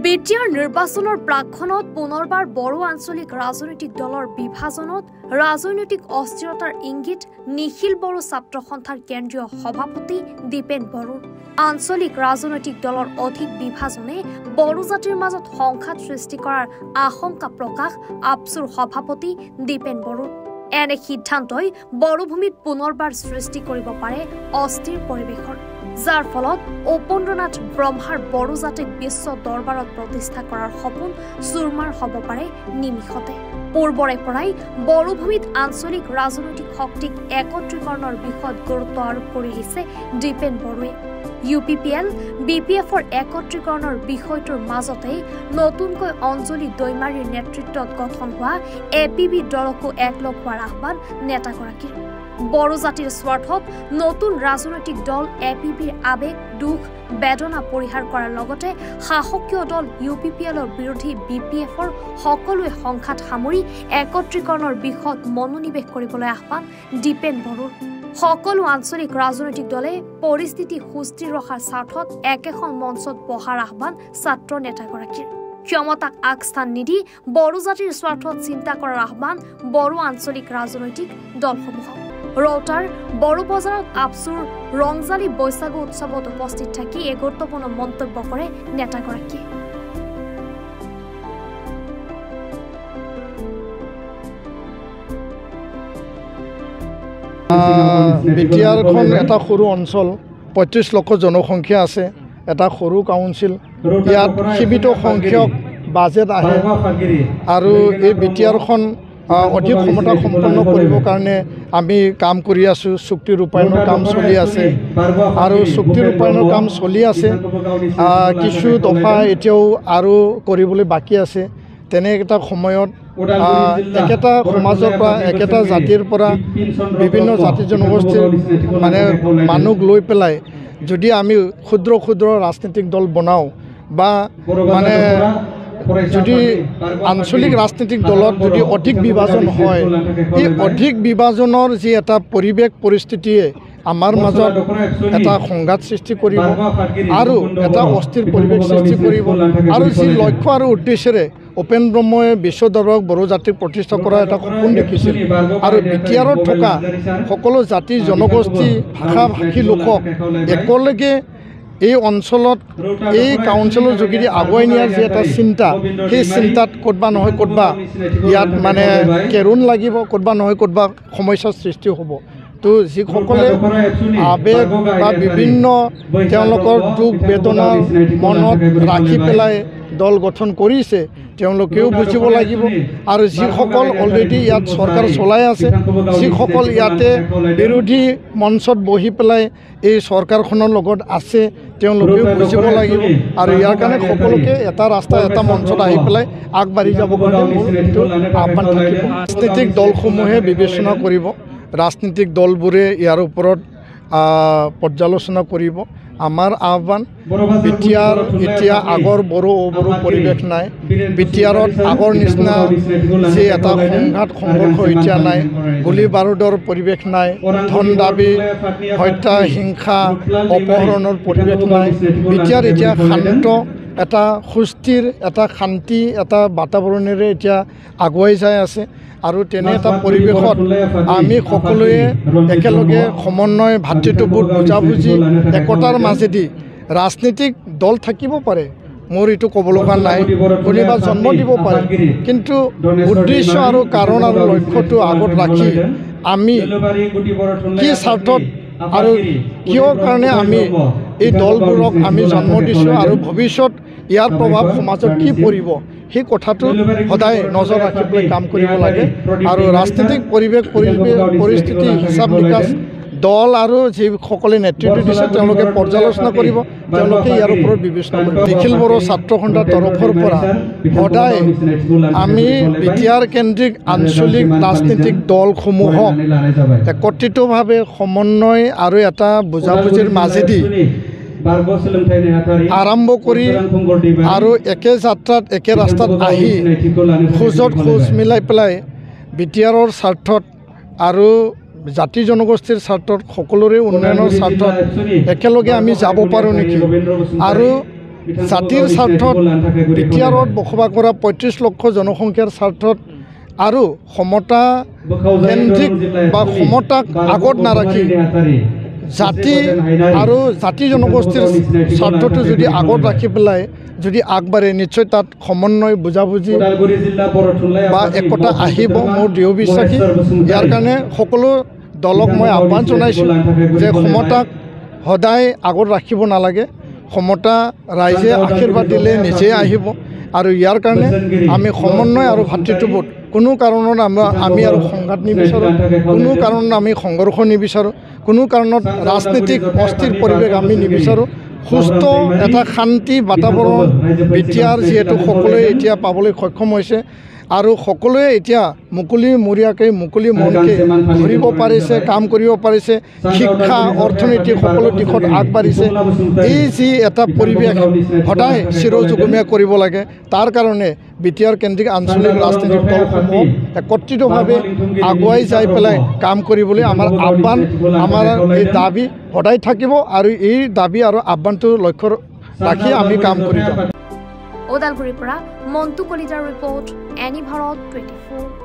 BTR নিৰ্বাচনৰ প্ৰাক্ষণত পুনৰবাৰ বড়ো আঞ্চলিক ৰাজনৈতিক দলৰ বিভাজনত ৰাজনৈতিক অস্থিৰতাৰ ইংগিত নিখিল বড়ো ছাত্ৰ সন্থাৰ কেন্দ্ৰীয় সভাপতি দীপেন বড়োৰ আঞ্চলিক ৰাজনৈতিক দলৰ অধিক বিভাজনে বড়ো জাতিৰ মাজত সংঘাত সৃষ্টি কৰাৰ আশংকা প্ৰকাশ আপচুৰ সভাপতি দীপেন বড়োৰ এনে সিদ্ধান্তই বড়োভূমিত পুনৰবাৰ সৃষ্টি কৰিব পাৰে অস্থিৰ পৰিৱেশৰ যাৰ ফলত উপেন্দ্ৰনাথ ব্ৰহ্মাৰ বড়ো জাতিক বিশ্ব দৰবাৰত প্ৰতিষ্ঠা কৰাৰ সপোন চুৰমাৰ হ'ব পাৰে নিমিষতে পূৰ্বৰে পৰাই বড়োভূমিত আঞ্চলিক ৰাজনৈতিক শক্তিক একত্ৰীকৰণৰ বিষয়ত গুৰুত্ব আৰোপ কৰি আহিছে দীপেন বড়োৱে UPPL, BPFৰ একত্ৰীকৰণৰ বিষয়টোৰ মাজতে নতুনকৈ অঞ্জলি দৈমাৰীৰ নেতৃত্বত গঠন হোৱা APB দলকো একলগ হোৱাৰ আহ্বান নেতাগৰাকীৰ বড়ো জাতিৰ স্বাৰ্থত নতুন ৰাজনৈতিক দল APBৰ আবেগ দুখ বেদনা পৰিহাৰ কৰাৰ লগতে শাসকীয় দল UPPLৰ বিৰোধী BPFৰ সকলোৱে সংঘাত সামৰি একত্ৰীকৰণৰ বিষয়ত মনোনিৱেশ কৰিবলৈ আহ্বান দীপেন বড়োৰ সকলো আঞ্চলিক ৰাজনৈতিক দলে পৰিস্থিতি সুস্থিৰ ৰখাৰ স্বাৰ্থত একেখন মঞ্চত বহাৰ আহ্বান ছাত্ৰ নেতাগৰাকীৰ ক্ষমতাক আগস্থান নিদি বড়ো জাতিৰ স্বাৰ্থত চিন্তা কৰাৰ আহ্বান বড়ো আঞ্চলিক ৰাজনৈতিক দলসমূহক ৰৌতাৰ বড়ো বজাৰত আপচুৰ ৰংজালি বৈশাগু উৎসৱত উপস্থিত থাকি এই গুৰুত্বপূৰ্ণ মন্তব্য কৰে নেতাগৰাকীয়ে বিটিআৰখন এটা সৰু অঞ্চল ৩৫ লক্ষ জনসংখ্যা আছে এটা সৰু কাউন্সিল ইয়াত সীমিত সংখ্যক বাজেট আহে আৰু এই বিটিআৰখন অধিক ক্ষমতা সম্পন্ন কৰিবৰ কাৰণে আমি কাম কৰি আছোঁ চুক্তি ৰূপায়ণৰ কাম চলি আছে আৰু চুক্তি ৰূপায়ণৰ কাম চলি আছে কিছু দফা এতিয়াও আৰু কৰিবলৈ বাকী আছে তেনে এটা সময়ত একেটা সমাজৰ পৰা একেটা জাতিৰ পৰা বিভিন্ন জাতি জনগোষ্ঠীৰ মানে মানুহ লৈ পেলাই যদি আমি ক্ষুদ্ৰ ক্ষুদ্ৰ ৰাজনৈতিক দল বনাওঁ বা মানে যদি আঞ্চলিক ৰাজনৈতিক দলত যদি অধিক বিভাজন হয় এই অধিক বিভাজনৰ যি এটা পৰিৱেশ পৰিস্থিতিয়ে আমাৰ মাজত এটা সংঘাত সৃষ্টি কৰিব আৰু এটা অস্থিৰ পৰিৱেশ সৃষ্টি কৰিব আৰু যি লক্ষ্য আৰু উদ্দেশ্যেৰে উপেন ব্ৰহ্মই বিশ্ব দৰবাৰত বড়ো জাতিক প্ৰতিষ্ঠা কৰা এটা সপোন দেখিছিল আৰু বিটিআৰত থকা সকলো জাতি জনগোষ্ঠী ভাষা ভাষী লোকক একেলগে এই অঞ্চলত এই কাউন্সিলৰ যোগেদি আগুৱাই নিয়াৰ যি এটা চিন্তা সেই চিন্তাত ক'তবা নহয় ক'তবা ইয়াত মানে কেৰুণ লাগিব ক'তবা নহয় ক'তবা সমস্যাৰ সৃষ্টি হ'ব তো যিসকলে আবেগ বা বিভিন্ন তেওঁলোকৰ দুখ বেদনা মনত ৰাখি পেলাই দল গঠন কৰিছে তেওঁলোকেও বুজিব লাগিব আৰু যিসকল অলৰেডি ইয়াত চৰকাৰ চলাই আছে যিসকল ইয়াতে বিৰোধী মঞ্চত বহি পেলাই এই চৰকাৰখনৰ লগত আছে তেওঁলোকেও বুজিব লাগিব আৰু ইয়াৰ কাৰণে সকলোকে এটা ৰাস্তা এটা মঞ্চত আহি পেলাই আগবাঢ়ি যাব কাৰণে মোৰ এইটো আহ্বান থাকিব ৰাজনৈতিক দলসমূহে বিবেচনা কৰিব ৰাজনৈতিক দলবোৰে ইয়াৰ ওপৰত পৰ্যালোচনা কৰিব আমাৰ আহ্বান বিটিআৰ এতিয়া আগৰ বড়ো অবড়ো পৰিৱেশ নাই বিটিআৰত আগৰ নিচিনা যে এটা সংঘাত সংঘৰ্ষ এতিয়া নাই গুলি বাৰুদৰ পৰিৱেশ নাই ধন দাবী হত্যা হিংসা অপহৰণৰ পৰিৱেশ নাই বিটিআৰ এতিয়া শান্ত এটা সুস্থিৰ এটা শান্তি এটা বাতাবৰণেৰে এতিয়া আগুৱাই যাই আছে আৰু তেনে এটা পৰিৱেশত আমি সকলোৱে একেলগে সমন্বয় ভাতৃত্ববোধ বুজাবুজি একতাৰ মাজেদি ৰাজনৈতিক দল থাকিব পাৰে মোৰ এইটো ক'ব লগা নাই কোনোবা জন্ম দিব পাৰে কিন্তু উদ্দেশ্য আৰু কাৰণ আৰু লক্ষ্যটো আগত ৰাখি আমি কি স্বাৰ্থত আৰু কিয় কাৰণে আমি এই দলবোৰক আমি জন্ম দিছোঁ আৰু ভৱিষ্যত ইয়াৰ প্ৰভাৱ সমাজত কি পৰিব সেই কথাটো সদায় নজৰ ৰাখি পেলাই কাম কৰিব লাগে আৰু ৰাজনৈতিক পৰিস্থিতি হিচাপ নিকাচ দল আৰু যিসকলে নেতৃত্ব দিছে তেওঁলোকে পৰ্যালোচনা কৰিব তেওঁলোকে ইয়াৰ ওপৰত বিবেচনা কৰিব নিখিল বড়ো ছাত্ৰ সন্থাৰ তৰফৰ পৰা সদায় আমি বিটিআৰ কেন্দ্ৰিক আঞ্চলিক ৰাজনৈতিক দলসমূহক একত্ৰিতভাৱে সমন্বয় আৰু এটা বুজাবুজিৰ মাজেদি আৰম্ভ কৰি আৰু একে যাত্ৰাত একে ৰাস্তাত আহি খোজত খোজ মিলাই পেলাই বিটিআৰৰ স্বাৰ্থত আৰু জাতি জনগোষ্ঠীৰ স্বাৰ্থত সকলোৰে উন্নয়নৰ স্বাৰ্থত একেলগে আমি যাব পাৰোঁ নেকি আৰু জাতিৰ স্বাৰ্থত বিটিআৰত বসবাস কৰা ৩৫ লক্ষ জনসংখ্যাৰ স্বাৰ্থত আৰু সমতা কেন্দ্ৰিক বা সমতাক আগত নাৰাখি জাতি আৰু জাতি জনগোষ্ঠীৰ স্বাৰ্থটো যদি আগত ৰাখি পেলাই যদি আগবাঢ়ে নিশ্চয় তাত সমন্বয় বুজাবুজি বা একতা আহিব মোৰ দৃঢ় বিশ্বাসী ইয়াৰ কাৰণে সকলো দলক মই আহ্বান জনাইছোঁ যে সমতাক সদায় আগত ৰাখিব নালাগে সমতা ৰাইজে আশীৰ্বাদ দিলে নিজে আহিব আৰু ইয়াৰ কাৰণে আমি সমন্বয় আৰু ভাতৃত্ববোধ কোনো কাৰণত আমি আৰু সংঘাত নিবিচাৰোঁ কোনো কাৰণত আমি সংঘৰ্ষ নিবিচাৰোঁ কোনো কাৰণত ৰাজনীতিক অস্থিৰ পৰিৱেশ আমি নিবিচাৰোঁ সুস্থ এটা শান্তি বাতাবৰণ বিটিআৰ যিহেতু সকলোৱে এতিয়া পাবলৈ সক্ষম হৈছে আৰু সকলোৱে এতিয়া মুকলিমূৰীয়াকৈ মুকলি মনকৈ ঘূৰিব পাৰিছে কাম কৰিব পাৰিছে শিক্ষা অৰ্থনীতি সকলো দিশত আগবাঢ়িছে এই যি এটা পৰিৱেশ সদায় চিৰযুগমীয়া কৰিব লাগে তাৰ কাৰণে বিটিআৰ কেন্দ্ৰিক আঞ্চলিক ৰাজনৈতিক দলসমূহ একত্ৰিতভাৱে আগুৱাই যাই পেলাই কাম কৰিবলৈ আমাৰ আহ্বান আমাৰ এই দাবী সদায় থাকিব আৰু এই দাবী আৰু আহ্বানটো লক্ষ্য ৰাখি আমি কাম কৰি যাম। ওদালগুৰিৰ পৰা মন্টু কলিতাৰ ৰিপৰ্ট এনি ভাৰত 24।